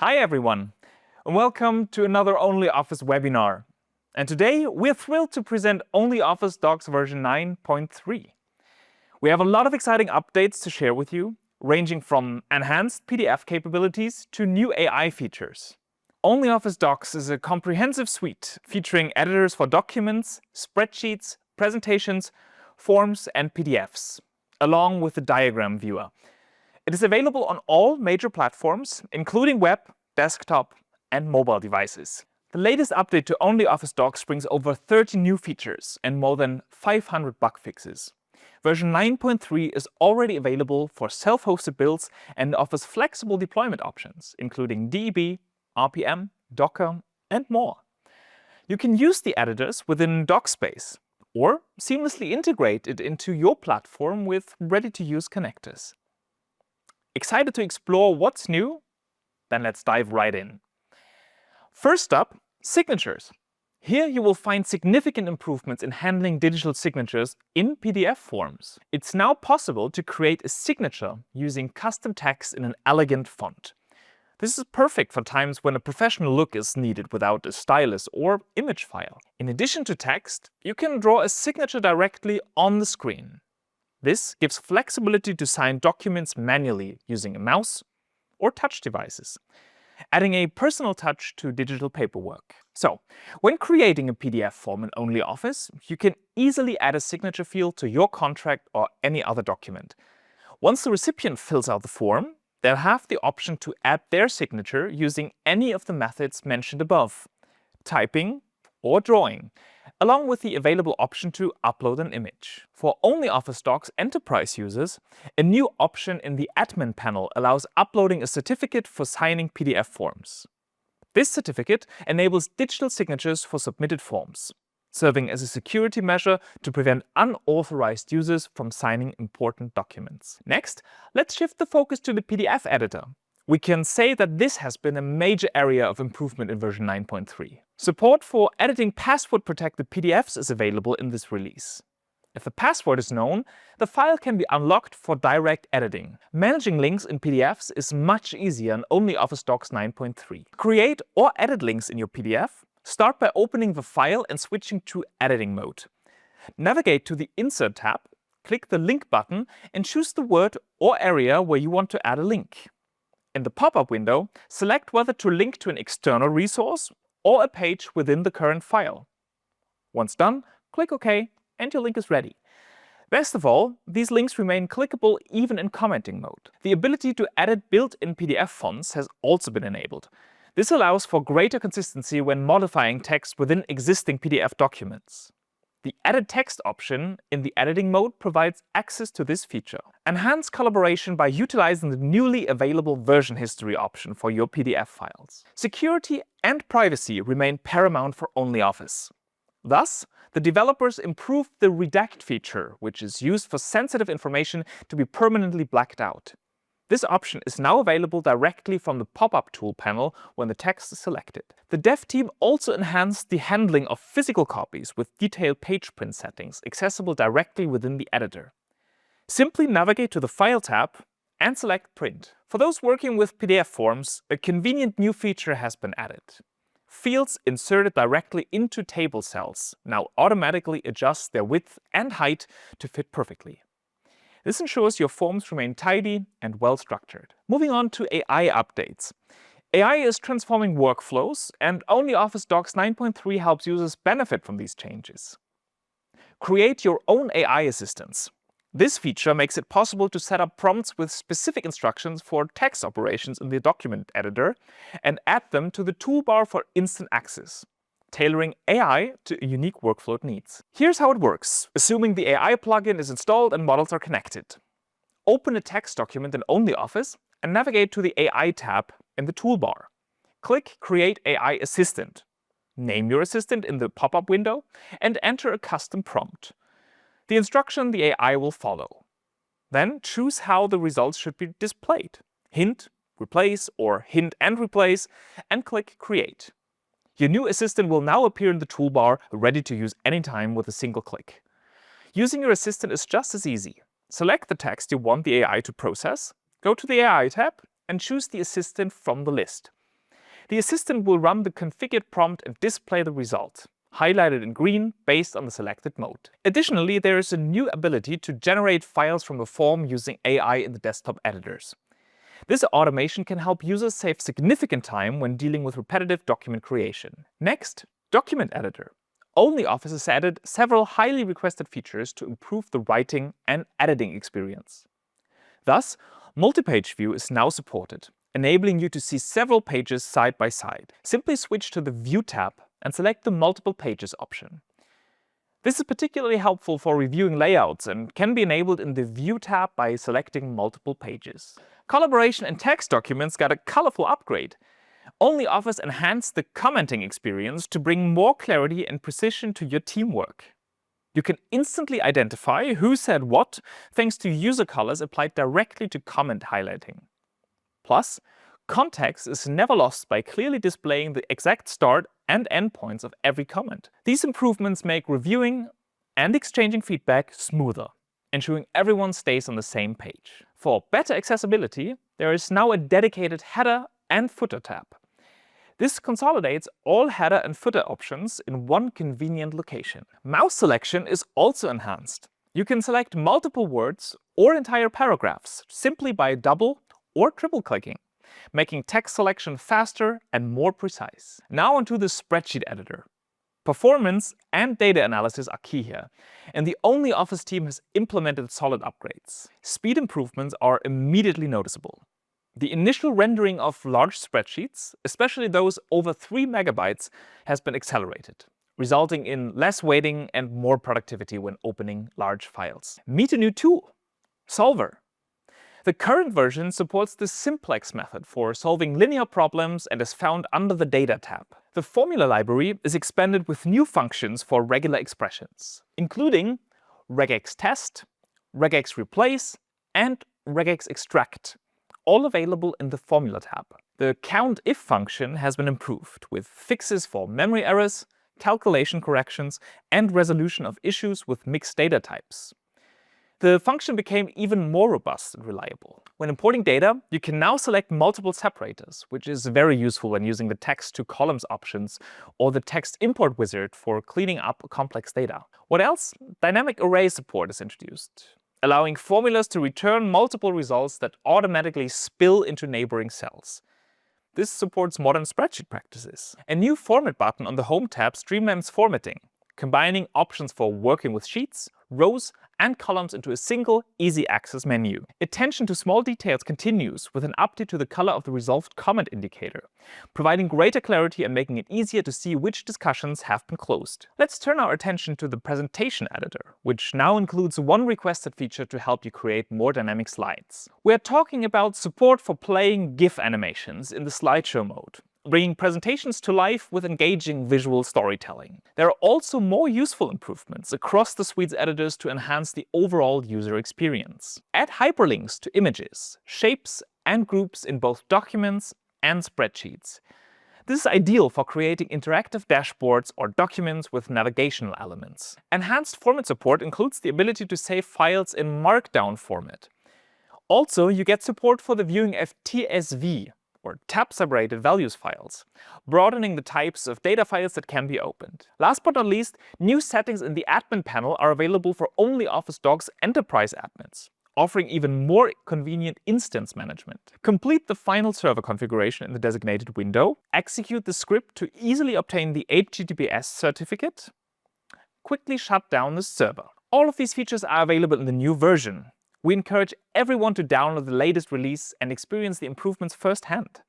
Hi everyone, and welcome to another OnlyOffice webinar. And today we're thrilled to present OnlyOffice Docs version 9.3. We have a lot of exciting updates to share with you, ranging from enhanced PDF capabilities to new AI features. OnlyOffice Docs is a comprehensive suite featuring editors for documents, spreadsheets, presentations, forms, and PDFs, along with the diagram viewer. It is available on all major platforms, including web, desktop, and mobile devices. The latest update to OnlyOffice Docs brings over 30 new features and more than 500 bug fixes. Version 9.3 is already available for self-hosted builds and offers flexible deployment options, including DEB, RPM, Docker, and more. You can use the editors within DocSpace or seamlessly integrate it into your platform with ready-to-use connectors. Excited to explore what's new? Then let's dive right in. First up, signatures. Here you will find significant improvements in handling digital signatures in PDF forms. It's now possible to create a signature using custom text in an elegant font. This is perfect for times when a professional look is needed without a stylus or image file. In addition to text, you can draw a signature directly on the screen. This gives flexibility to sign documents manually using a mouse or touch devices, adding a personal touch to digital paperwork. So, when creating a PDF form in OnlyOffice, you can easily add a signature field to your contract or any other document. Once the recipient fills out the form, they'll have the option to add their signature using any of the methods mentioned above, typing or drawing, along with the available option to upload an image. For OnlyOffice Docs Enterprise users, a new option in the admin panel allows uploading a certificate for signing PDF forms. This certificate enables digital signatures for submitted forms, serving as a security measure to prevent unauthorized users from signing important documents. Next, let's shift the focus to the PDF editor. We can say that this has been a major area of improvement in version 9.3. Support for editing password-protected PDFs is available in this release. If the password is known, the file can be unlocked for direct editing. Managing links in PDFs is much easier in OnlyOffice Docs 9.3. Create or edit links in your PDF. Start by opening the file and switching to editing mode. Navigate to the Insert tab, click the Link button, and choose the word or area where you want to add a link. In the pop-up window, select whether to link to an external resource or a page within the current file. Once done, click OK, and your link is ready. Best of all, these links remain clickable even in commenting mode. The ability to edit built-in PDF fonts has also been enabled. This allows for greater consistency when modifying text within existing PDF documents. The Edit Text option in the editing mode provides access to this feature. Enhance collaboration by utilizing the newly available version history option for your PDF files. Security and privacy remain paramount for OnlyOffice. Thus, the developers improved the Redact feature, which is used for sensitive information to be permanently blacked out. This option is now available directly from the pop-up tool panel when the text is selected. The dev team also enhanced the handling of physical copies with detailed page print settings accessible directly within the editor. Simply navigate to the File tab and select Print. For those working with PDF forms, a convenient new feature has been added. Fields inserted directly into table cells now automatically adjust their width and height to fit perfectly. This ensures your forms remain tidy and well-structured. Moving on to AI updates. AI is transforming workflows, and OnlyOffice Docs 9.3 helps users benefit from these changes. Create your own AI assistants. This feature makes it possible to set up prompts with specific instructions for text operations in the document editor and add them to the toolbar for instant access, tailoring AI to unique workflow needs. Here's how it works, assuming the AI plugin is installed and models are connected. Open a text document in OnlyOffice and navigate to the AI tab in the toolbar. Click Create AI Assistant. Name your assistant in the pop-up window and enter a custom prompt. The instruction the AI will follow. Then choose how the results should be displayed. Hint, replace, or hint and replace, and click Create. Your new assistant will now appear in the toolbar, ready to use anytime with a single click. Using your assistant is just as easy. Select the text you want the AI to process, go to the AI tab, and choose the assistant from the list. The assistant will run the configured prompt and display the result, highlighted in green based on the selected mode. Additionally, there is a new ability to generate files from a form using AI in the desktop editors. This automation can help users save significant time when dealing with repetitive document creation. Next, Document Editor. OnlyOffice has added several highly requested features to improve the writing and editing experience. Thus, Multipage View is now supported, enabling you to see several pages side by side. Simply switch to the View tab and select the Multiple Pages option. This is particularly helpful for reviewing layouts and can be enabled in the View tab by selecting multiple pages. Collaboration and text documents got a colorful upgrade. OnlyOffice enhanced the commenting experience to bring more clarity and precision to your teamwork. You can instantly identify who said what thanks to user colors applied directly to comment highlighting. Plus, context is never lost by clearly displaying the exact start and end points of every comment. These improvements make reviewing and exchanging feedback smoother, ensuring everyone stays on the same page. For better accessibility, there is now a dedicated header and footer tab. This consolidates all header and footer options in one convenient location. Mouse selection is also enhanced. You can select multiple words or entire paragraphs simply by double or triple clicking, making text selection faster and more precise. Now onto the spreadsheet editor. Performance and data analysis are key here, and the OnlyOffice team has implemented solid upgrades. Speed improvements are immediately noticeable. The initial rendering of large spreadsheets, especially those over 3 MB, has been accelerated, resulting in less waiting and more productivity when opening large files. Meet a new tool, Solver. The current version supports the simplex method for solving linear problems and is found under the Data tab. The formula library is expanded with new functions for regular expressions, including regex test, regex replace, and regex extract, all available in the Formula tab. The COUNTIF function has been improved, with fixes for memory errors, calculation corrections, and resolution of issues with mixed data types. The function became even more robust and reliable. When importing data, you can now select multiple separators, which is very useful when using the text to columns options or the text import wizard for cleaning up complex data. What else? Dynamic array support is introduced, allowing formulas to return multiple results that automatically spill into neighboring cells. This supports modern spreadsheet practices. A new Format button on the Home tab streamlines formatting, combining options for working with sheets, rows, and columns into a single, easy-access menu. Attention to small details continues with an update to the color of the resolved comment indicator, providing greater clarity and making it easier to see which discussions have been closed. Let's turn our attention to the presentation editor, which now includes one requested feature to help you create more dynamic slides. We're talking about support for playing GIF animations in the slideshow mode, bringing presentations to life with engaging visual storytelling. There are also more useful improvements across the suite's editors to enhance the overall user experience. Add hyperlinks to images, shapes, and groups in both documents and spreadsheets. This is ideal for creating interactive dashboards or documents with navigational elements. Enhanced format support includes the ability to save files in Markdown format. Also, you get support for the viewing of TSV, or tab-separated values files, broadening the types of data files that can be opened. Last but not least, new settings in the admin panel are available for OnlyOffice Docs Enterprise admins, offering even more convenient instance management. Complete the final server configuration in the designated window, execute the script to easily obtain the HTTPS certificate, quickly shut down the server. All of these features are available in the new version. We encourage everyone to download the latest release and experience the improvements firsthand.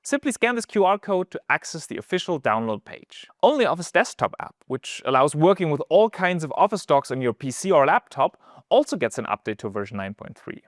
Simply scan this QR code to access the official download page. OnlyOffice Desktop app, which allows working with all kinds of Office docs on your PC or laptop, also gets an update to version 9.3.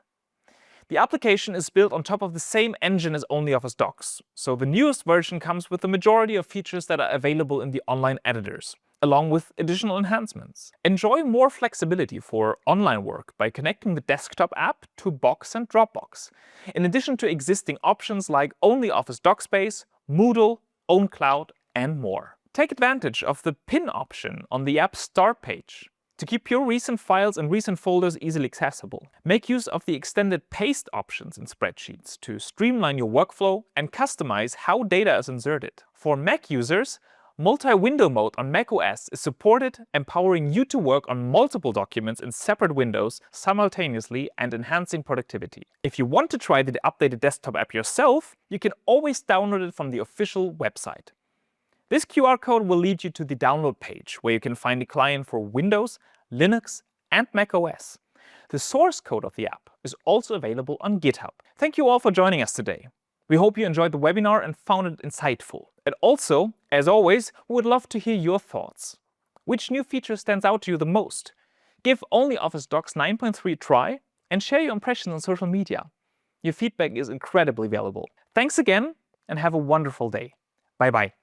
The application is built on top of the same engine as OnlyOffice Docs, so the newest version comes with the majority of features that are available in the online editors, along with additional enhancements. Enjoy more flexibility for online work by connecting the desktop app to Box and Dropbox, in addition to existing options like OnlyOffice DocSpace, Moodle, OwnCloud, and more. Take advantage of the pin option on the app's start page. To keep your recent files and recent folders easily accessible, make use of the extended paste options in spreadsheets to streamline your workflow and customize how data is inserted. For Mac users, multi-window mode on macOS is supported, empowering you to work on multiple documents in separate windows simultaneously and enhancing productivity. If you want to try the updated desktop app yourself, you can always download it from the official website. This QR code will lead you to the download page, where you can find the client for Windows, Linux, and macOS. The source code of the app is also available on GitHub. Thank you all for joining us today. We hope you enjoyed the webinar and found it insightful. And also, as always, we would love to hear your thoughts. Which new feature stands out to you the most? Give OnlyOffice Docs 9.3 a try and share your impressions on social media. Your feedback is incredibly valuable. Thanks again and have a wonderful day. Bye-bye.